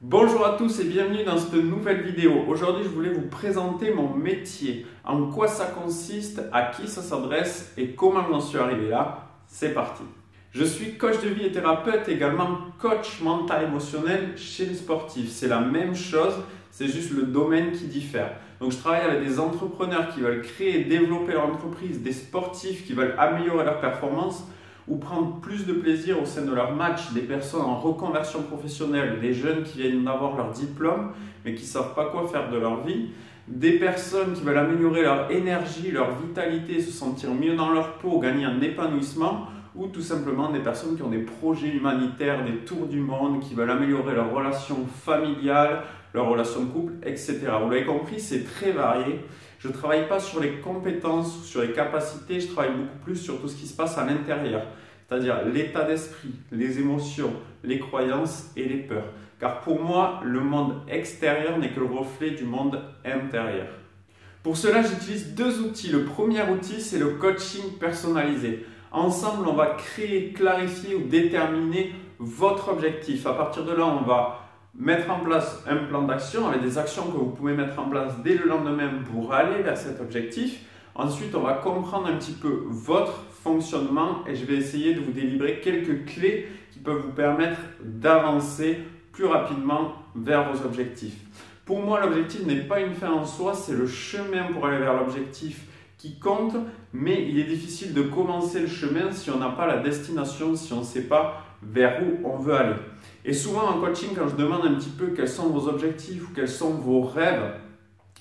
Bonjour à tous et bienvenue dans cette nouvelle vidéo. Aujourd'hui, je voulais vous présenter mon métier, en quoi ça consiste, à qui ça s'adresse et comment j'en suis arrivé là. C'est parti. Je suis coach de vie et thérapeute, également coach mental émotionnel chez les sportifs. C'est la même chose, c'est juste le domaine qui diffère. Donc je travaille avec des entrepreneurs qui veulent créer et développer leur entreprise, des sportifs qui veulent améliorer leur performance ou prendre plus de plaisir au sein de leur match, des personnes en reconversion professionnelle, des jeunes qui viennent d'avoir leur diplôme mais qui ne savent pas quoi faire de leur vie, des personnes qui veulent améliorer leur énergie, leur vitalité, se sentir mieux dans leur peau, gagner un épanouissement, ou tout simplement des personnes qui ont des projets humanitaires, des tours du monde, qui veulent améliorer leurs relations familiales, leurs relations de couple, etc. Vous l'avez compris, c'est très varié. Je ne travaille pas sur les compétences, sur les capacités, je travaille beaucoup plus sur tout ce qui se passe à l'intérieur, c'est-à-dire l'état d'esprit, les émotions, les croyances et les peurs. Car pour moi, le monde extérieur n'est que le reflet du monde intérieur. Pour cela, j'utilise deux outils. Le premier outil, c'est le coaching personnalisé. Ensemble, on va créer, clarifier ou déterminer votre objectif. À partir de là, on va mettre en place un plan d'action avec des actions que vous pouvez mettre en place dès le lendemain pour aller vers cet objectif. Ensuite, on va comprendre un petit peu votre fonctionnement et je vais essayer de vous délivrer quelques clés qui peuvent vous permettre d'avancer plus rapidement vers vos objectifs. Pour moi, l'objectif n'est pas une fin en soi, c'est le chemin pour aller vers l'objectif qui compte, mais il est difficile de commencer le chemin si on n'a pas la destination, si on ne sait pas vers où on veut aller. Et souvent en coaching, quand je demande un petit peu quels sont vos objectifs ou quels sont vos rêves,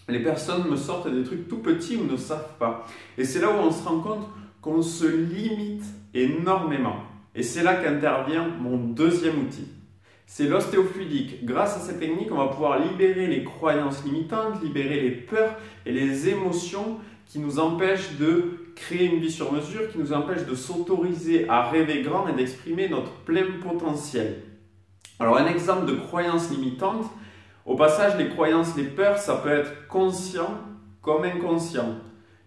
les personnes me sortent des trucs tout petits ou ne savent pas. Et c'est là où on se rend compte qu'on se limite énormément. Et c'est là qu'intervient mon deuxième outil. C'est l'ostéofluidique. Grâce à cette technique, on va pouvoir libérer les croyances limitantes, libérer les peurs et les émotions qui nous empêchent de créer une vie sur mesure, qui nous empêchent de s'autoriser à rêver grand et d'exprimer notre plein potentiel. Alors un exemple de croyance limitante, au passage les croyances, les peurs, ça peut être conscient comme inconscient.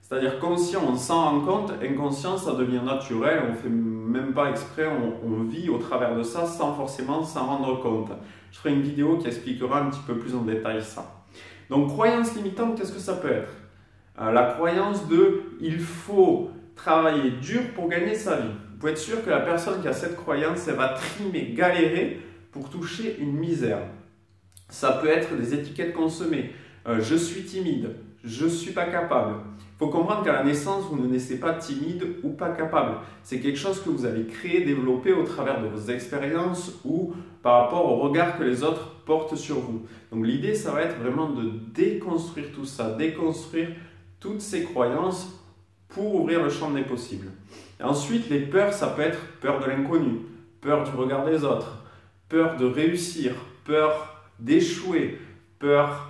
C'est-à-dire conscient, on s'en rend compte, inconscient, ça devient naturel, on ne fait même pas exprès, on vit au travers de ça sans forcément s'en rendre compte. Je ferai une vidéo qui expliquera un petit peu plus en détail ça. Donc croyance limitante, qu'est-ce que ça peut être? La croyance de « il faut travailler dur pour gagner sa vie ». Vous pouvez être sûr que la personne qui a cette croyance, elle va trimer, galérer pour toucher une misère. Ça peut être des étiquettes consommées. Je suis timide, je ne suis pas capable. Il faut comprendre qu'à la naissance, vous ne naissez pas timide ou pas capable. C'est quelque chose que vous avez créé, développé au travers de vos expériences ou par rapport au regard que les autres portent sur vous. Donc l'idée, ça va être vraiment de déconstruire tout ça, déconstruire toutes ces croyances pour ouvrir le champ des possibles. Et ensuite, les peurs, ça peut être peur de l'inconnu, peur du regard des autres, peur de réussir, peur d'échouer, peur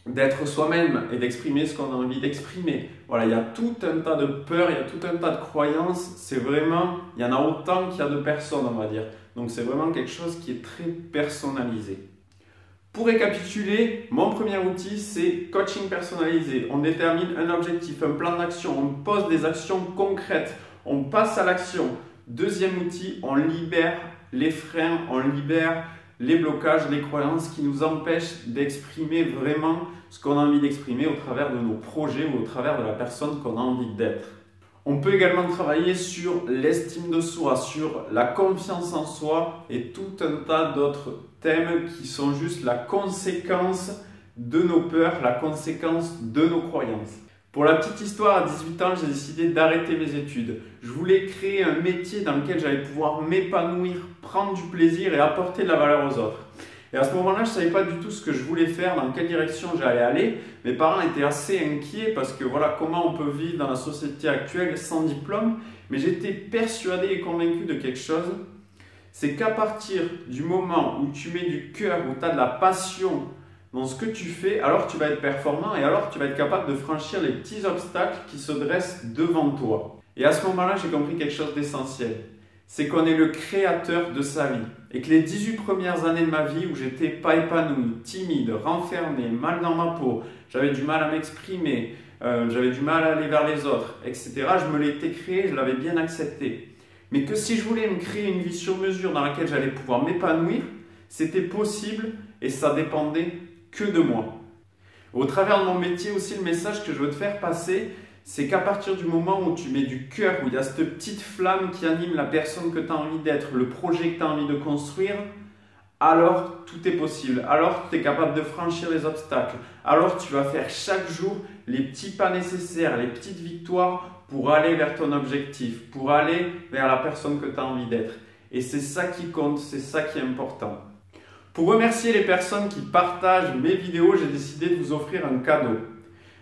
d'être soi-même et d'exprimer ce qu'on a envie d'exprimer. Voilà, il y a tout un tas de peurs, il y a tout un tas de croyances. C'est vraiment, il y en a autant qu'il y a de personnes, on va dire. Donc c'est vraiment quelque chose qui est très personnalisé. Pour récapituler, mon premier outil, c'est coaching personnalisé. On détermine un objectif, un plan d'action, on pose des actions concrètes, on passe à l'action. Deuxième outil, on libère les freins, on libère les blocages, les croyances qui nous empêchent d'exprimer vraiment ce qu'on a envie d'exprimer au travers de nos projets ou au travers de la personne qu'on a envie d'être. On peut également travailler sur l'estime de soi, sur la confiance en soi et tout un tas d'autres thèmes qui sont juste la conséquence de nos peurs, la conséquence de nos croyances. Pour la petite histoire, à 18 ans, j'ai décidé d'arrêter mes études. Je voulais créer un métier dans lequel j'allais pouvoir m'épanouir, prendre du plaisir et apporter de la valeur aux autres. Et à ce moment-là, je ne savais pas du tout ce que je voulais faire, dans quelle direction j'allais aller. Mes parents étaient assez inquiets parce que voilà, comment on peut vivre dans la société actuelle sans diplôme. Mais j'étais persuadé et convaincu de quelque chose, c'est qu'à partir du moment où tu mets du cœur, où tu as de la passion dans ce que tu fais, alors tu vas être performant et alors tu vas être capable de franchir les petits obstacles qui se dressent devant toi. Et à ce moment-là, j'ai compris quelque chose d'essentiel. C'est qu'on est le créateur de sa vie. Et que les 18 premières années de ma vie où j'étais pas épanoui, timide, renfermé, mal dans ma peau, j'avais du mal à m'exprimer, j'avais du mal à aller vers les autres, etc. Je me l'étais créé, je l'avais bien accepté. Mais que si je voulais me créer une vie sur mesure dans laquelle j'allais pouvoir m'épanouir, C'était possible et ça dépendait que de moi. Au travers de mon métier aussi, le message que je veux te faire passer, c'est qu'à partir du moment où tu mets du cœur, où il y a cette petite flamme qui anime la personne que tu as envie d'être, le projet que tu as envie de construire, alors tout est possible. Alors tu es capable de franchir les obstacles. Alors tu vas faire chaque jour les petits pas nécessaires, les petites victoires pour aller vers ton objectif, pour aller vers la personne que tu as envie d'être. Et c'est ça qui compte, c'est ça qui est important. Pour remercier les personnes qui partagent mes vidéos, j'ai décidé de vous offrir un cadeau.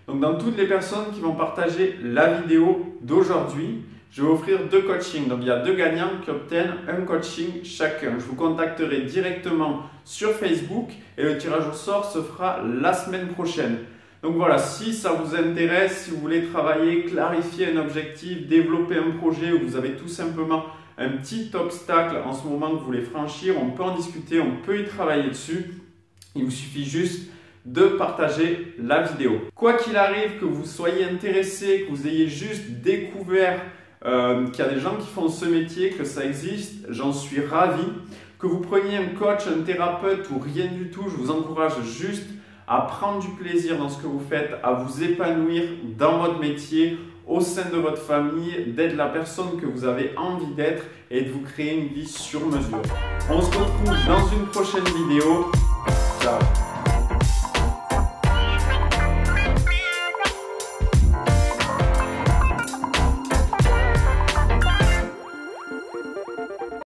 Donc dans toutes les personnes qui vont partager la vidéo d'aujourd'hui, je vais offrir 2 coachings. Donc il y a 2 gagnants qui obtiennent un coaching chacun. Je vous contacterai directement sur Facebook et le tirage au sort se fera la semaine prochaine. Donc voilà, si ça vous intéresse, si vous voulez travailler, clarifier un objectif, développer un projet ou vous avez tout simplement un petit obstacle en ce moment que vous voulez franchir, on peut en discuter, on peut y travailler dessus. Il vous suffit juste de partager la vidéo. Quoi qu'il arrive, que vous soyez intéressé, que vous ayez juste découvert qu'il y a des gens qui font ce métier, que ça existe, j'en suis ravi. Que vous preniez un coach, un thérapeute ou rien du tout, je vous encourage juste à prendre du plaisir dans ce que vous faites, à vous épanouir dans votre métier, au sein de votre famille, d'être la personne que vous avez envie d'être et de vous créer une vie sur mesure. On se retrouve dans une prochaine vidéo.